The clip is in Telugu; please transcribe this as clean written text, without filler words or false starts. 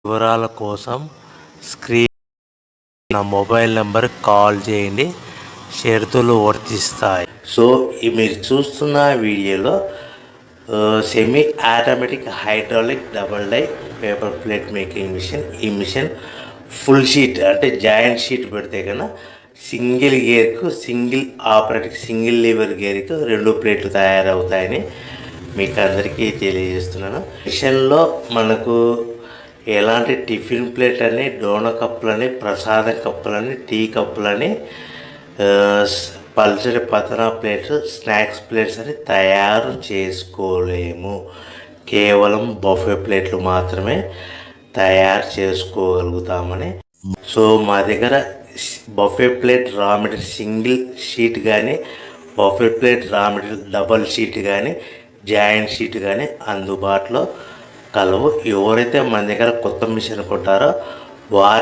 వివరాల కోసం స్క్రీన్ నా మొబైల్ నెంబర్ కాల్ చేయండి. షరతులు వర్తిస్తాయి. సో మీరు చూస్తున్న వీడియోలో semi automatic hydraulic double die paper plate making machine. ఈ మిషన్ ఫుల్ షీట్ అంటే జాయింట్ షీట్ పెడితే కన్నా సింగిల్ గేర్కు సింగిల్ ఆపరేటింగ్ సింగిల్ లీవర్ గేర్కు 2 ప్లేట్లు తయారవుతాయని మీకు అందరికీ తెలియజేస్తున్నాను. మిషన్లో మనకు ఎలాంటి టిఫిన్ ప్లేట్ అని, డోనా కప్పులని, ప్రసాదం కప్పులని, టీ కప్పులని, పల్చడి పతన ప్లేట్స్, స్నాక్స్ ప్లేట్స్ అని తయారు చేసుకోలేము. కేవలం బఫే ప్లేట్లు మాత్రమే తయారు చేసుకోగలుగుతామని. సో మా దగ్గర buffet plate raw material single sheet కానీ, buffet plate raw material double sheet కానీ, జాయింట్ షీట్ కానీ అందుబాటులో కలవు. ఎవరైతే మన దగ్గర కొత్త మిషన్ కొంటారో వారికి